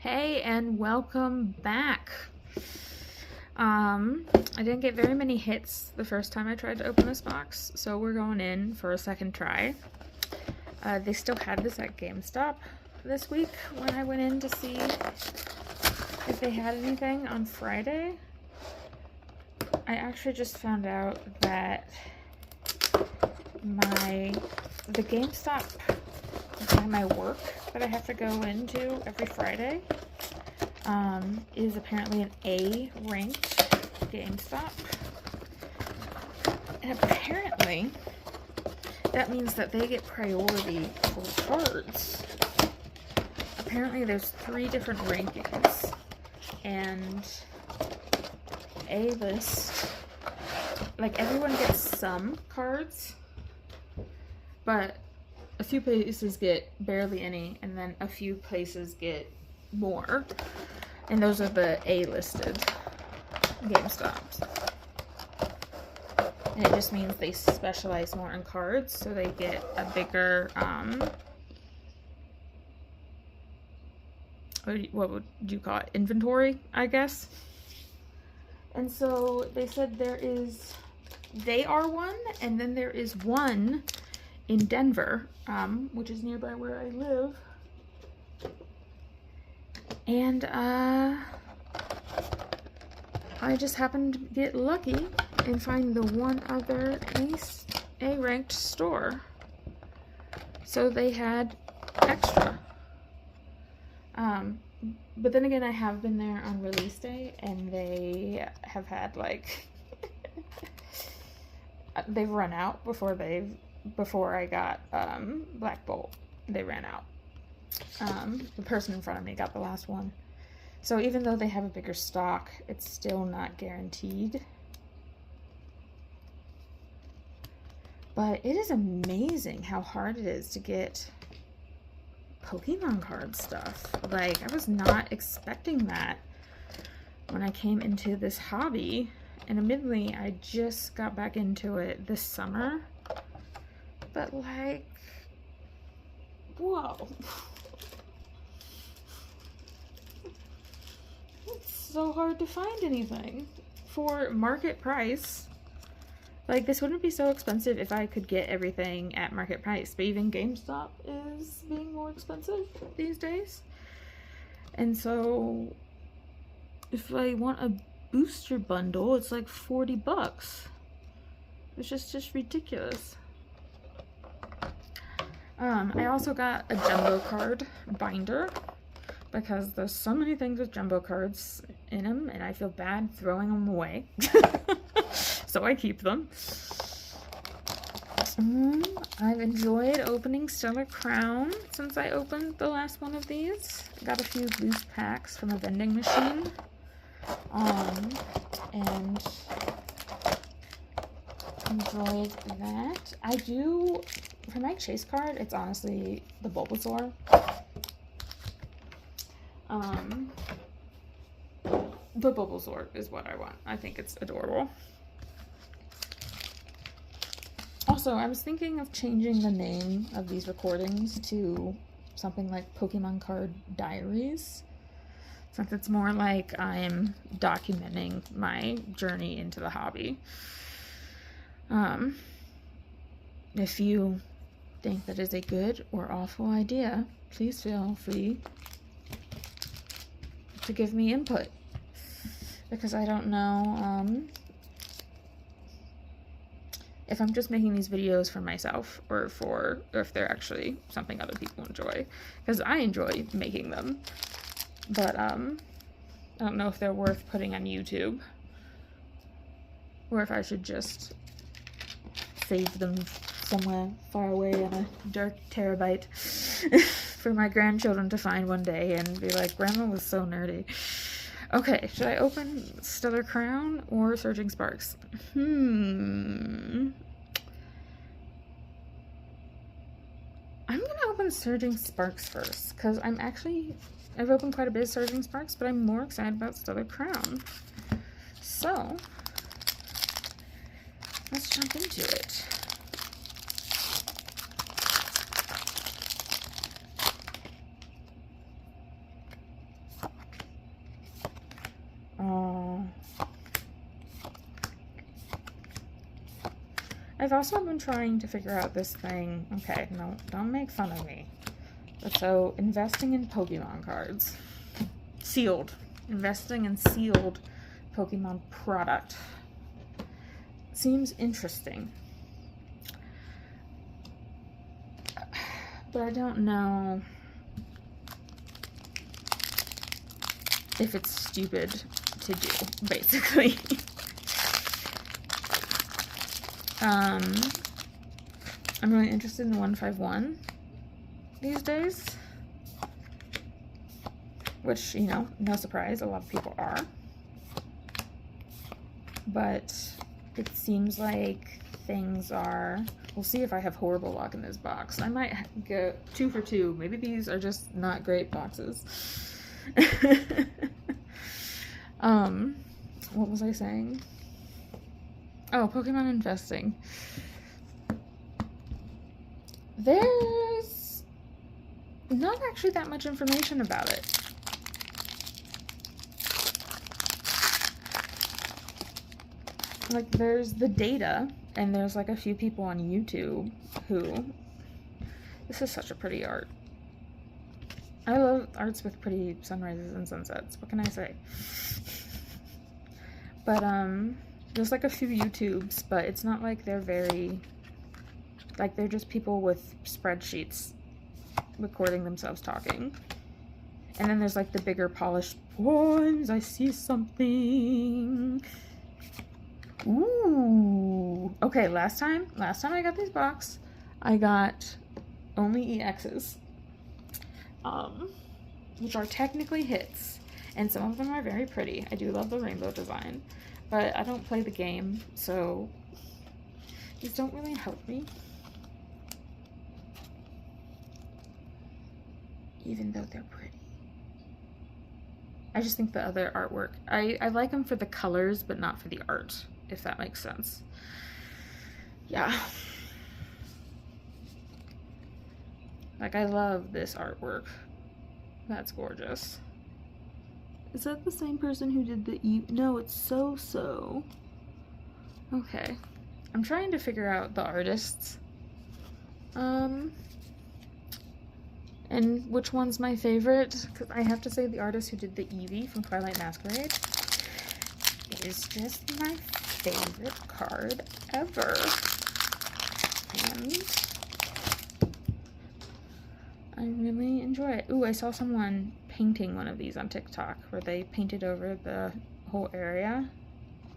Hey, and welcome back. I didn't get very many hits the first time I tried to open this box, so we're going in for a second try. They still had this at GameStop this week when I went in to see if they had anything on Friday. I actually just found out that the GameStop by my work that I have to go into every Friday is apparently an A-ranked GameStop. And apparently that means that they get priority for cards. Apparently there's 3 different rankings, and A-list, like, everyone gets some cards, but a few places get barely any, and then a few places get more. And those are the A-listed GameStops. And it just means they specialize more in cards, so they get a bigger, what would you call it? Inventory, I guess. And so they said they are one, and then there is one in Denver, which is nearby where I live. And I just happened to get lucky and find the one other A-ranked store. So they had extra. But then again, I have been there on release day, and they have had, like, they've run out before I got Black Bolt. They ran out. The person in front of me got the last one. So even though they have a bigger stock, it's still not guaranteed. But it is amazing how hard it is to get Pokemon card stuff. Like, I was not expecting that when I came into this hobby. And admittedly, I just got back into it this summer. But, like, whoa. It's so hard to find anything for market price. Like, this wouldn't be so expensive if I could get everything at market price, but even GameStop is being more expensive these days. And so if I want a booster bundle, it's like $40. It's just ridiculous. I also got a jumbo card binder because there's so many things with jumbo cards in them, and I feel bad throwing them away. So I keep them. I've enjoyed opening Stellar Crown since I opened the last one of these. Got a few loose packs from a vending machine. And enjoyed that. I do, for my chase card, it's honestly the Bulbasaur. The Bulbasaur is what I want. I think it's adorable. Also, I was thinking of changing the name of these recordings to something like Pokemon Card Diaries, since it's more like I'm documenting my journey into the hobby. If you think that is a good or awful idea, please feel free to give me input, because I don't know if I'm just making these videos for myself or if they're actually something other people enjoy, because I enjoy making them, but I don't know if they're worth putting on YouTube, or if I should just save them somewhere far away in a dark terabyte for my grandchildren to find one day and be like, Grandma was so nerdy. Okay, should I open Stellar Crown or Surging Sparks? I'm gonna open Surging Sparks first, because I've opened quite a bit of Surging Sparks, but I'm more excited about Stellar Crown. So, let's jump into it. I've also been trying to figure out this thing. Okay, no, don't make fun of me. But so, investing in Pokemon cards. Sealed. Investing in sealed Pokemon product. Seems interesting. But I don't know if it's stupid to do, basically. I'm really interested in the 151 these days, which, you know, no surprise, a lot of people are. But it seems like things are... We'll see if I have horrible luck in this box. I might go 2 for 2. Maybe these are just not great boxes. What was I saying? Oh, Pokemon investing. There's not actually that much information about it. Like, there's the data, and there's like a few people on YouTube who... This is such a pretty art. I love arts with pretty sunrises and sunsets. What can I say? But, there's like a few YouTubes, but it's not like they're very... Like, they're just people with spreadsheets recording themselves talking. And then there's like the bigger polished ones. I see something. Ooh. Okay, last time I got this box, I got only EXs. Which are technically hits. And some of them are very pretty. I do love the rainbow design. But I don't play the game, so these don't really help me. Even though they're pretty. I just think the other artwork, I like them for the colors, but not for the art, if that makes sense. Yeah. Like, I love this artwork. That's gorgeous. Is that the same person who did the No, it's So. Okay. I'm trying to figure out the artists. And which one's my favorite? Because I have to say the artist who did the Eevee from Twilight Masquerade is just my favorite card ever. And I really enjoy it. Ooh, I saw someone painting one of these on TikTok where they painted over the whole area,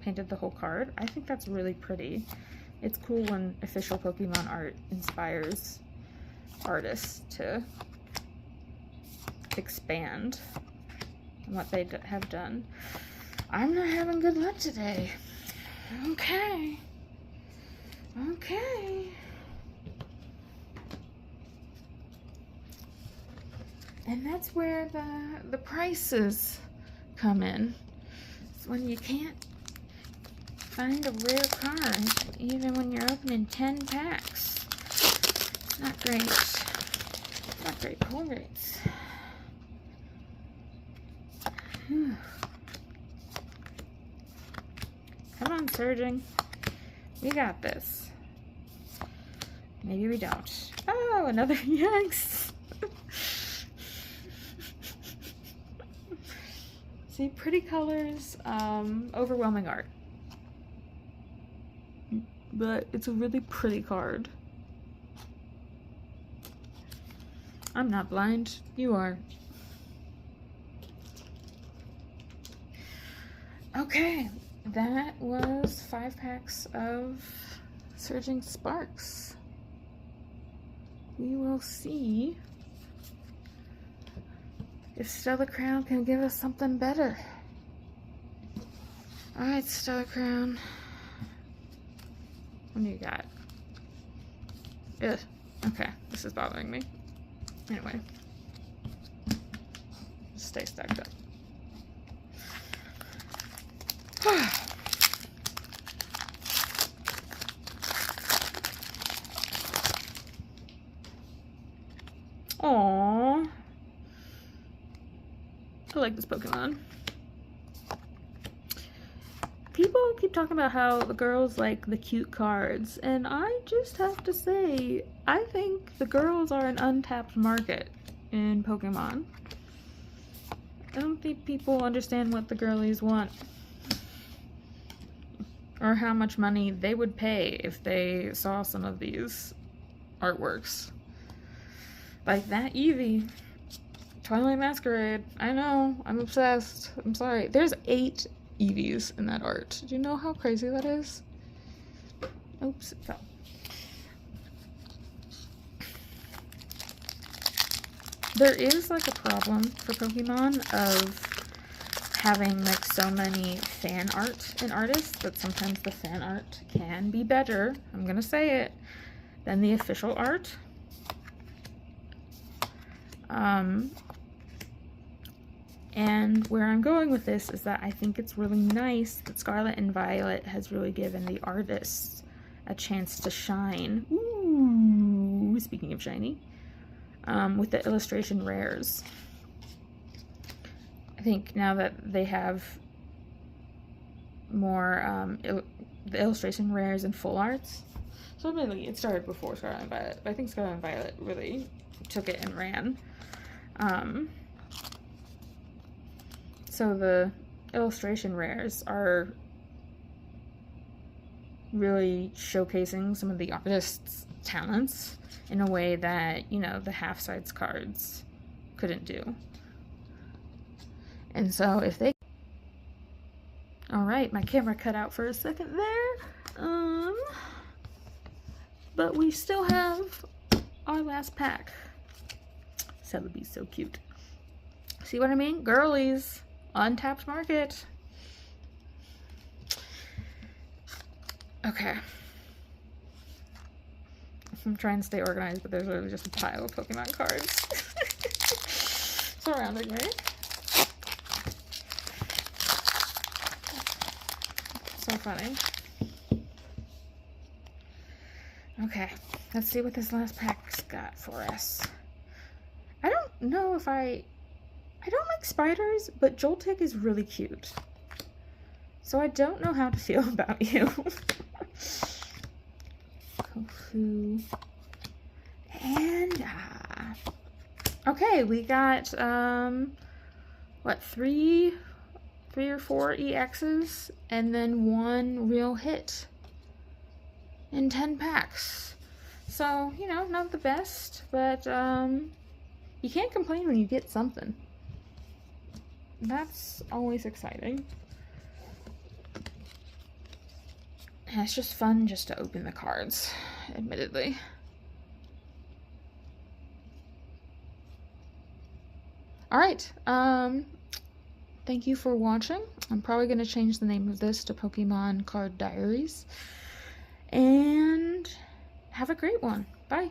painted the whole card. I think that's really pretty. It's cool when official Pokemon art inspires artists to expand on what they have done. I'm not having good luck today. Okay. And that's where the prices come in. It's when you can't find a rare card, even when you're opening 10 packs. It's not great. Not great pull rates. Come on, Surging. We got this. Maybe we don't. Oh, another yikes. See, pretty colors, overwhelming art. But it's a really pretty card. I'm not blind. You are. Okay, that was 5 packs of Surging Sparks. We will see if Stellar Crown can give us something better. Alright, Stellar Crown. What do you got? Ugh. Okay, this is bothering me. Anyway. Just stay stacked up. Aww. I like this Pokemon. people keep talking about how the girls like the cute cards, and I just have to say, I think the girls are an untapped market in Pokemon. I don't think people understand what the girlies want, or how much money they would pay if they saw some of these artworks. Like that Eevee, Twilight Masquerade. I know, I'm obsessed. I'm sorry. There's 8 Eevees in that art. Do you know how crazy that is? Oops, it fell. There is like a problem for Pokemon of having like so many fan art and artists that sometimes the fan art can be better, I'm gonna say it, than the official art. And where I'm going with this is that I think it's really nice that Scarlet and Violet has really given the artists a chance to shine. Ooh, speaking of shiny, with the illustration rares. I think now that they have more the illustration rares and full arts. So really, it started before Scarlet and Violet, but I think Scarlet and Violet really took it and ran. So the illustration rares are really showcasing some of the artists' talents in a way that, you know, the half-sides cards couldn't do. And so if they... Alright, my camera cut out for a second there. But we still have our last pack. Celebi's so cute. See what I mean? Girlies. Untapped market. Okay. I'm trying to stay organized, but there's literally just a pile of Pokemon cards surrounding me. So funny. Okay, let's see what this last pack's got for us. I don't know if I don't like spiders, but Joltik is really cute. So I don't know how to feel about you. Kofu. And, okay, we got, what, 3 or 4 EXs, and then 1 real hit in 10 packs. So, you know, not the best, but, you can't complain when you get something. That's always exciting. And it's just fun just to open the cards, admittedly. Alright, thank you for watching. I'm probably going to change the name of this to Pokemon Card Diaries. And have a great one. Bye.